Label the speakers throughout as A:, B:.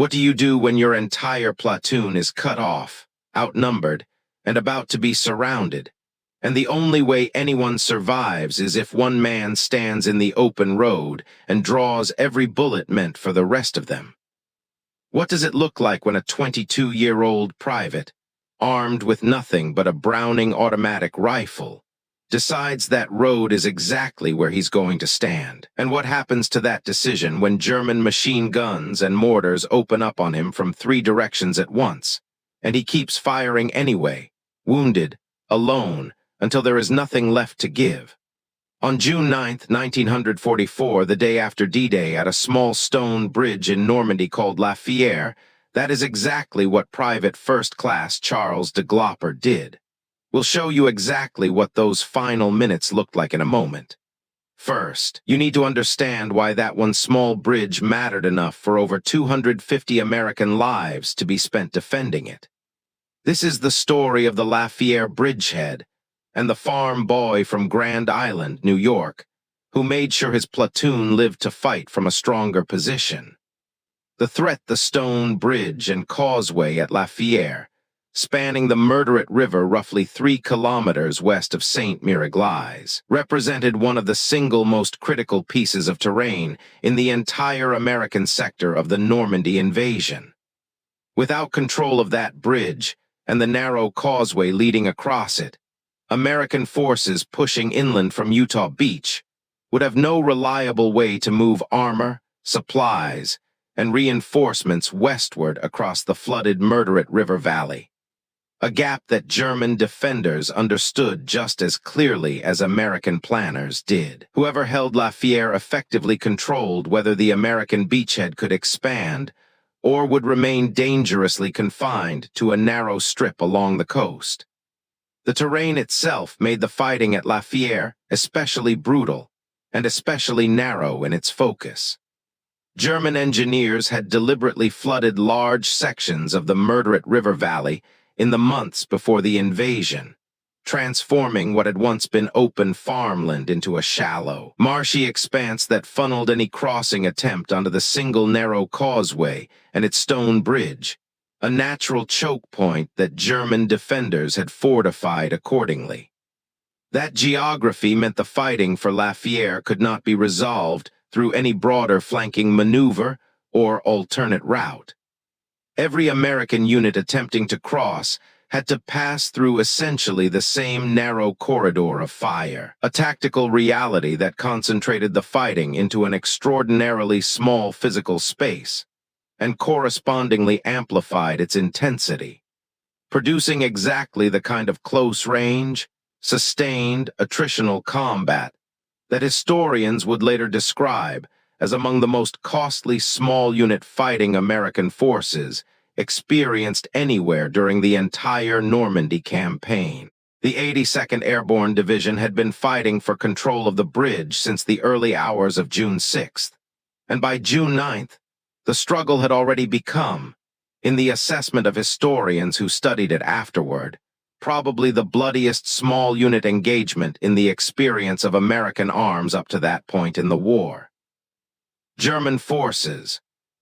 A: What do you do when your entire platoon is cut off, outnumbered, and about to be surrounded? And the only way anyone survives is if one man stands in the open road and draws every bullet meant for the rest of them. What does it look like when a 22-year-old private, armed with nothing but a Browning automatic rifle, decides that road is exactly where he's going to stand? And what happens to that decision when German machine guns and mortars open up on him from 3 directions at once, and he keeps firing anyway, wounded, alone, until there is nothing left to give? On June 9, 1944, the day after D-Day, at a small stone bridge in Normandy called La Fière, that is exactly what Private First Class Charles DeGlopper did. We'll show you exactly what those final minutes looked like in a moment. First, you need to understand why that one small bridge mattered enough for over 250 American lives to be spent defending it. This is the story of the La Fière bridgehead and the farm boy from Grand Island, New York, who made sure his platoon lived to fight from a stronger position. The threat, the stone bridge and causeway at La Fière, spanning the Murderate River roughly 3 kilometers west of St. Miraglais, represented one of the single most critical pieces of terrain in the entire American sector of the Normandy invasion. Without control of that bridge and the narrow causeway leading across it, American forces pushing inland from Utah Beach would have no reliable way to move armor, supplies, and reinforcements westward across the flooded Murderate River Valley. A gap that German defenders understood just as clearly as American planners did. Whoever held La Fière effectively controlled whether the American beachhead could expand or would remain dangerously confined to a narrow strip along the coast. The terrain itself made the fighting at La Fière especially brutal and especially narrow in its focus. German engineers had deliberately flooded large sections of the Murderate River Valley in the months before the invasion, transforming what had once been open farmland into a shallow, marshy expanse that funneled any crossing attempt onto the single narrow causeway and its stone bridge, a natural choke point that German defenders had fortified accordingly. That geography meant the fighting for La Fière could not be resolved through any broader flanking maneuver or alternate route. Every American unit attempting to cross had to pass through essentially the same narrow corridor of fire, a tactical reality that concentrated the fighting into an extraordinarily small physical space and correspondingly amplified its intensity, producing exactly the kind of close-range, sustained, attritional combat that historians would later describe as among the most costly small-unit fighting American forces experienced anywhere during the entire Normandy campaign. The 82nd Airborne Division had been fighting for control of the bridge since the early hours of June 6th, and by June 9th, the struggle had already become, in the assessment of historians who studied it afterward, probably the bloodiest small-unit engagement in the experience of American arms up to that point in the war. German forces,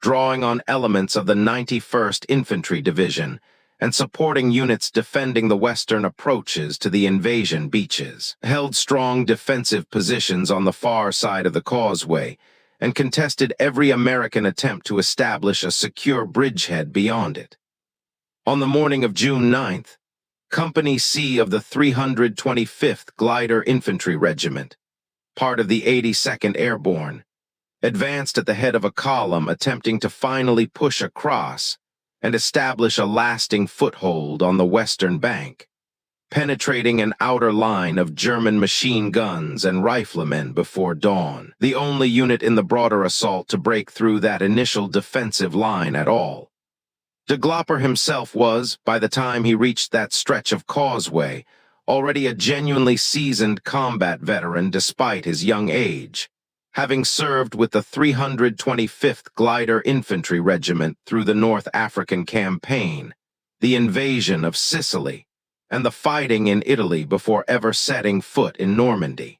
A: drawing on elements of the 91st Infantry Division and supporting units defending the western approaches to the invasion beaches, held strong defensive positions on the far side of the causeway and contested every American attempt to establish a secure bridgehead beyond it. On the morning of June 9th, Company C of the 325th Glider Infantry Regiment, part of the 82nd Airborne, advanced at the head of a column attempting to finally push across and establish a lasting foothold on the western bank, penetrating an outer line of German machine guns and riflemen before dawn, the only unit in the broader assault to break through that initial defensive line at all. DeGlopper himself was, by the time he reached that stretch of causeway, already a genuinely seasoned combat veteran despite his young age, having served with the 325th Glider Infantry Regiment through the North African Campaign, the invasion of Sicily, and the fighting in Italy before ever setting foot in Normandy.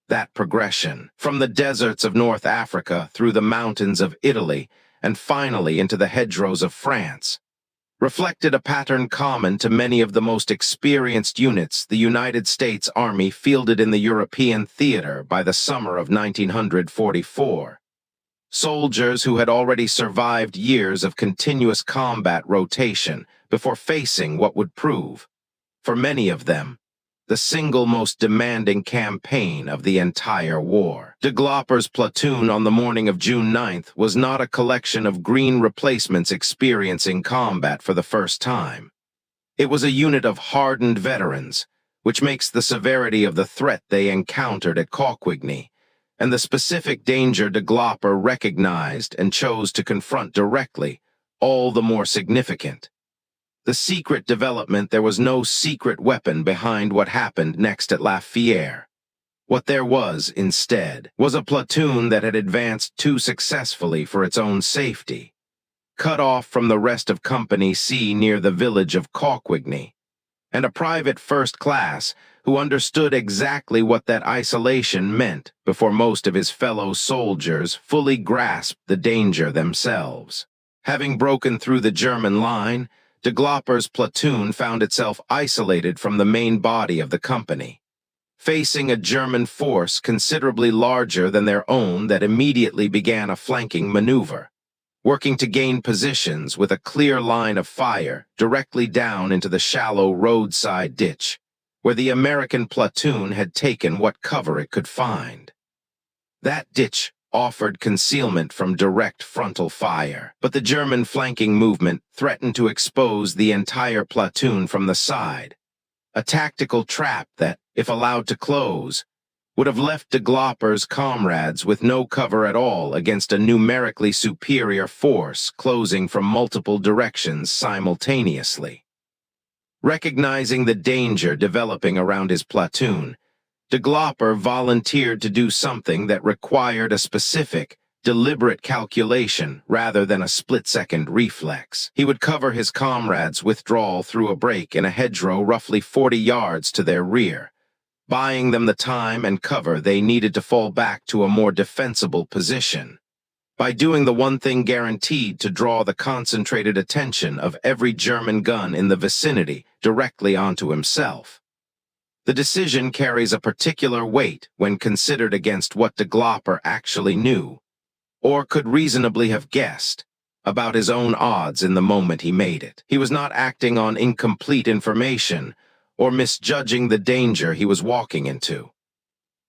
A: That progression, from the deserts of North Africa through the mountains of Italy and finally into the hedgerows of France, reflected a pattern common to many of the most experienced units the United States Army fielded in the European theater by the summer of 1944. Soldiers who had already survived years of continuous combat rotation before facing what would prove, for many of them, the single most demanding campaign of the entire war. DeGlopper's platoon on the morning of June 9th was not a collection of green replacements experiencing combat for the first time. It was a unit of hardened veterans, which makes the severity of the threat they encountered at Calquigny and the specific danger DeGlopper recognized and chose to confront directly all the more significant. The secret development: there was no secret weapon behind what happened next at La Fière. What there was, instead, was a platoon that had advanced too successfully for its own safety, cut off from the rest of Company C near the village of Calquigny, and a private first class who understood exactly what that isolation meant before most of his fellow soldiers fully grasped the danger themselves. Having broken through the German line, DeGlopper's platoon found itself isolated from the main body of the company, facing a German force considerably larger than their own that immediately began a flanking maneuver, working to gain positions with a clear line of fire directly down into the shallow roadside ditch, where the American platoon had taken what cover it could find. That ditch offered concealment from direct frontal fire, but the German flanking movement threatened to expose the entire platoon from the side, a tactical trap that, if allowed to close, would have left DeGlopper's comrades with no cover at all against a numerically superior force closing from multiple directions simultaneously. Recognizing the danger developing around his platoon, DeGlopper volunteered to do something that required a specific, deliberate calculation rather than a split-second reflex. He would cover his comrades' withdrawal through a break in a hedgerow roughly 40 yards to their rear, buying them the time and cover they needed to fall back to a more defensible position. By doing the one thing guaranteed to draw the concentrated attention of every German gun in the vicinity directly onto himself. The decision carries a particular weight when considered against what DeGlopper actually knew, or could reasonably have guessed, about his own odds in the moment he made it. He was not acting on incomplete information or misjudging the danger he was walking into.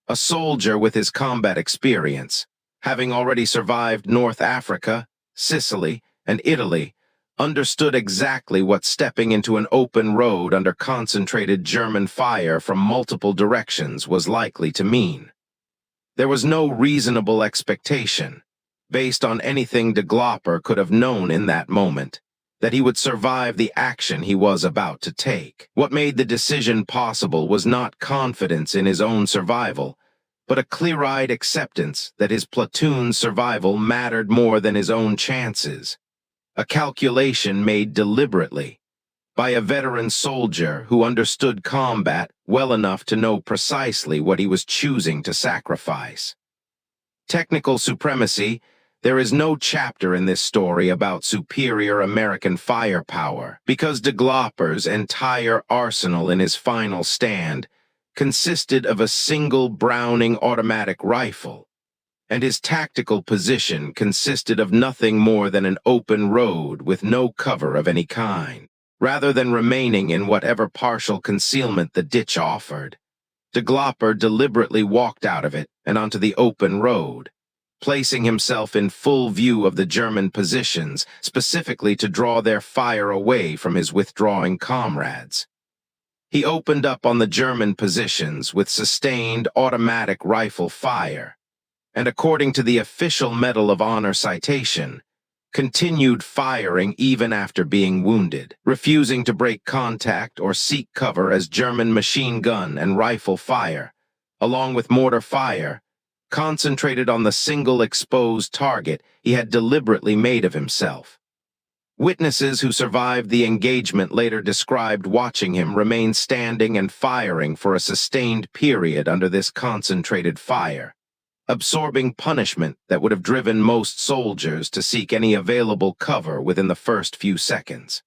A: A soldier with his combat experience, having already survived North Africa, Sicily, and Italy, understood exactly what stepping into an open road under concentrated German fire from multiple directions was likely to mean. There was no reasonable expectation, based on anything DeGlopper could have known in that moment, that he would survive the action he was about to take. What made the decision possible was not confidence in his own survival, but a clear-eyed acceptance that his platoon's survival mattered more than his own chances. A calculation made deliberately by a veteran soldier who understood combat well enough to know precisely what he was choosing to sacrifice. Technical supremacy: there is no chapter in this story about superior American firepower, because DeGlopper's entire arsenal in his final stand consisted of a single Browning automatic rifle, and his tactical position consisted of nothing more than an open road with no cover of any kind. Rather than remaining in whatever partial concealment the ditch offered, DeGlopper deliberately walked out of it and onto the open road, placing himself in full view of the German positions, specifically to draw their fire away from his withdrawing comrades. He opened up on the German positions with sustained automatic rifle fire, and according to the official Medal of Honor citation, continued firing even after being wounded, refusing to break contact or seek cover as German machine gun and rifle fire, along with mortar fire, concentrated on the single exposed target he had deliberately made of himself. Witnesses who survived the engagement later described watching him remain standing and firing for a sustained period under this concentrated fire, absorbing punishment that would have driven most soldiers to seek any available cover within the first few seconds.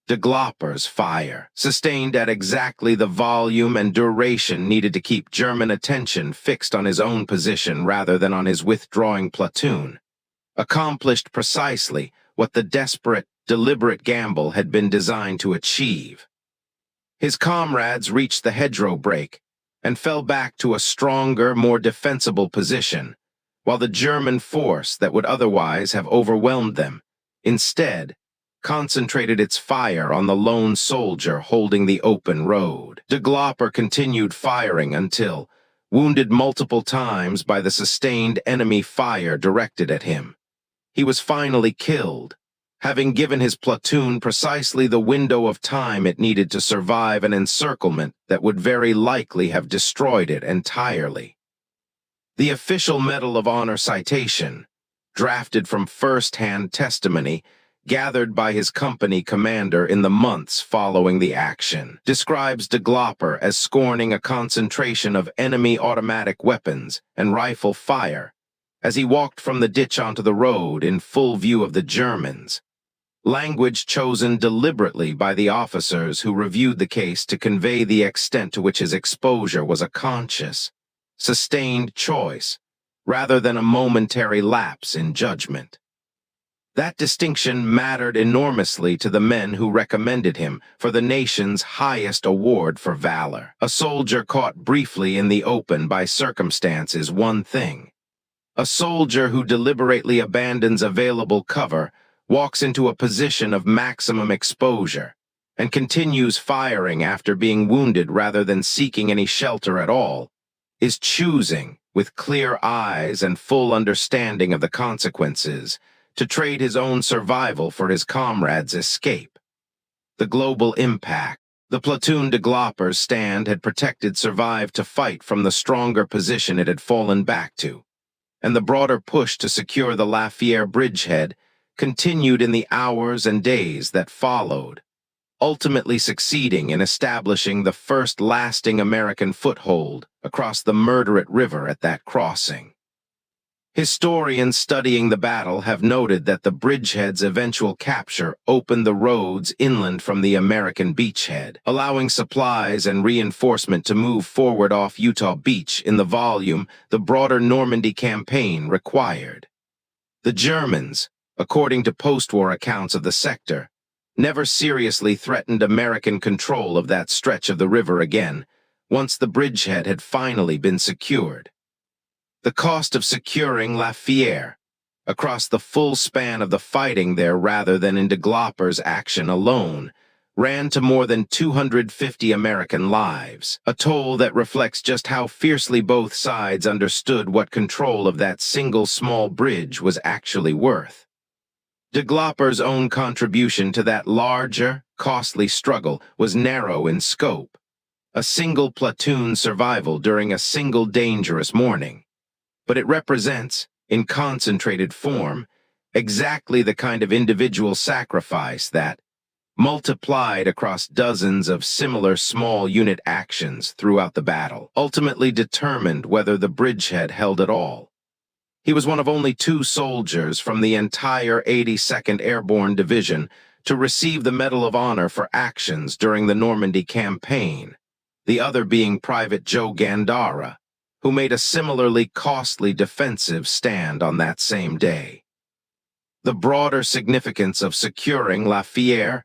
A: DeGlopper's fire, sustained at exactly the volume and duration needed to keep German attention fixed on his own position rather than on his withdrawing platoon, accomplished precisely what the desperate, deliberate gamble had been designed to achieve. His comrades reached the hedgerow break and fell back to a stronger, more defensible position, while the German force that would otherwise have overwhelmed them, instead, concentrated its fire on the lone soldier holding the open road. DeGlopper continued firing until, wounded multiple times by the sustained enemy fire directed at him, he was finally killed, having given his platoon precisely the window of time it needed to survive an encirclement that would very likely have destroyed it entirely. The official Medal of Honor citation, drafted from first-hand testimony gathered by his company commander in the months following the action, describes DeGlopper as scorning a concentration of enemy automatic weapons and rifle fire as he walked from the ditch onto the road in full view of the Germans, language chosen deliberately by the officers who reviewed the case to convey the extent to which his exposure was a conscious, sustained choice, rather than a momentary lapse in judgment. That distinction mattered enormously to the men who recommended him for the nation's highest award for valor. A soldier caught briefly in the open by circumstance is one thing. A soldier who deliberately abandons available cover walks into a position of maximum exposure and continues firing after being wounded rather than seeking any shelter at all, is choosing, with clear eyes and full understanding of the consequences, to trade his own survival for his comrades' escape. The global impact. The platoon DeGlopper's stand had protected survived to fight from the stronger position it had fallen back to, and the broader push to secure the Fière bridgehead continued in the hours and days that followed, ultimately succeeding in establishing the first lasting American foothold across the murderous river at that crossing. Historians studying the battle have noted that the bridgehead's eventual capture opened the roads inland from the American beachhead, allowing supplies and reinforcement to move forward off Utah Beach in the volume the broader Normandy campaign required. The Germans, according to post-war accounts of the sector, never seriously threatened American control of that stretch of the river again, once the bridgehead had finally been secured. The cost of securing Fière, across the full span of the fighting there rather than in DeGlopper's action alone, ran to more than 250 American lives, a toll that reflects just how fiercely both sides understood what control of that single small bridge was actually worth. DeGlopper's own contribution to that larger, costly struggle was narrow in scope, a single platoon survival during a single dangerous morning. But it represents, in concentrated form, exactly the kind of individual sacrifice that, multiplied across dozens of similar small unit actions throughout the battle, ultimately determined whether the bridgehead held at all. He was one of only 2 soldiers from the entire 82nd Airborne Division to receive the Medal of Honor for actions during the Normandy campaign, the other being Private Joe Gandara, who made a similarly costly defensive stand on that same day. The broader significance of securing Fière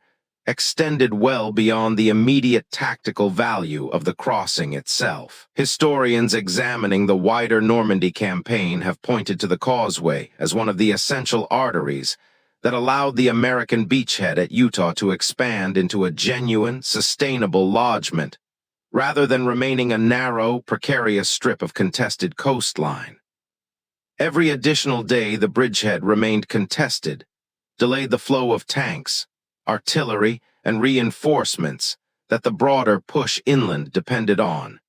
A: extended well beyond the immediate tactical value of the crossing itself. Historians examining the wider Normandy campaign have pointed to the causeway as one of the essential arteries that allowed the American beachhead at Utah to expand into a genuine, sustainable lodgment, rather than remaining a narrow, precarious strip of contested coastline. Every additional day the bridgehead remained contested, delayed the flow of tanks, artillery, and reinforcements that the broader push inland depended on,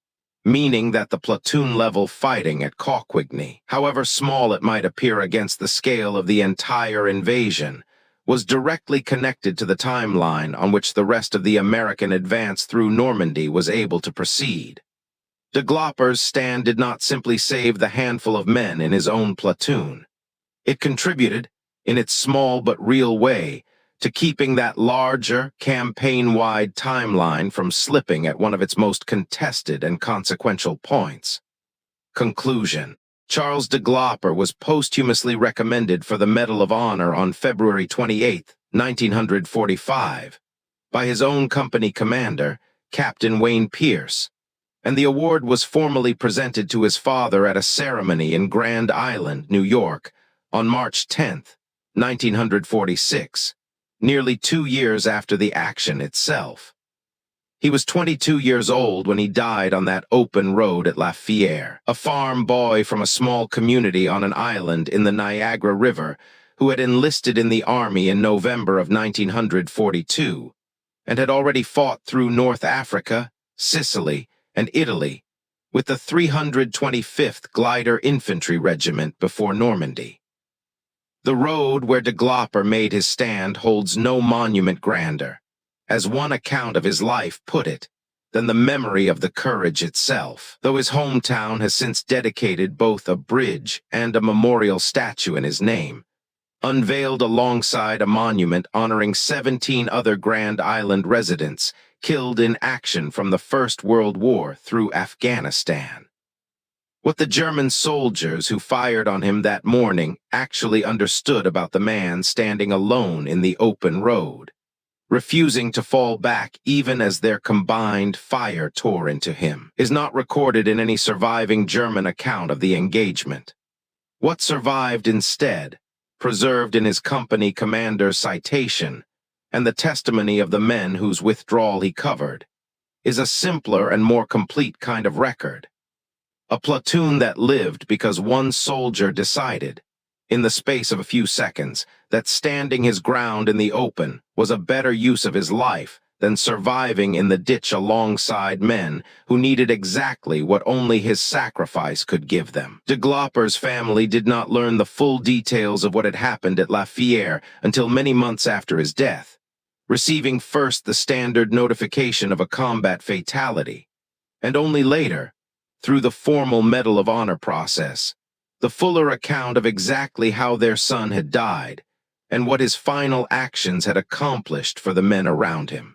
A: meaning that the platoon-level fighting at Coquigny, however small it might appear against the scale of the entire invasion, was directly connected to the timeline on which the rest of the American advance through Normandy was able to proceed. DeGlopper's stand did not simply save the handful of men in his own platoon. It contributed, in its small but real way, to keeping that larger, campaign-wide timeline from slipping at one of its most contested and consequential points. Conclusion. Charles DeGlopper was posthumously recommended for the Medal of Honor on February 28, 1945, by his own company commander, Captain Wayne Pierce, and the award was formally presented to his father at a ceremony in Grand Island, New York, on March 10, 1946, nearly 2 years after the action itself. He was 22 years old when he died on that open road at Fière, a farm boy from a small community on an island in the Niagara River who had enlisted in the army in November of 1942 and had already fought through North Africa, Sicily, and Italy with the 325th Glider Infantry Regiment before Normandy. The road where DeGlopper made his stand holds no monument grander, as one account of his life put it, than the memory of the courage itself, though his hometown has since dedicated both a bridge and a memorial statue in his name, unveiled alongside a monument honoring 17 other Grand Island residents killed in action from the First World War through Afghanistan. What the German soldiers who fired on him that morning actually understood about the man standing alone in the open road, refusing to fall back even as their combined fire tore into him, is not recorded in any surviving German account of the engagement. What survived instead, preserved in his company commander's citation, and the testimony of the men whose withdrawal he covered, is a simpler and more complete kind of record. A platoon that lived because one soldier decided, in the space of a few seconds, that standing his ground in the open was a better use of his life than surviving in the ditch alongside men who needed exactly what only his sacrifice could give them. DeGlopper's family did not learn the full details of what had happened at Fière until many months after his death, receiving first the standard notification of a combat fatality, and only later, through the formal Medal of Honor process, the fuller account of exactly how their son had died and what his final actions had accomplished for the men around him.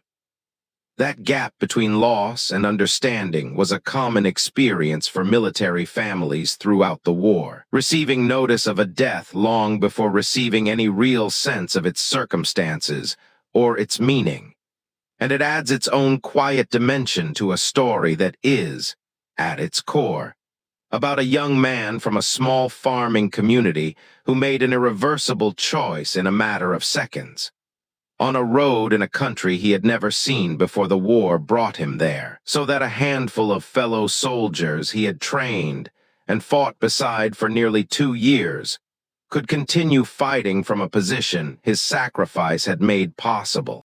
A: That gap between loss and understanding was a common experience for military families throughout the war, receiving notice of a death long before receiving any real sense of its circumstances or its meaning. And it adds its own quiet dimension to a story that is, at its core, about a young man from a small farming community who made an irreversible choice in a matter of seconds, on a road in a country he had never seen before the war brought him there, so that a handful of fellow soldiers he had trained and fought beside for nearly 2 years could continue fighting from a position his sacrifice had made possible.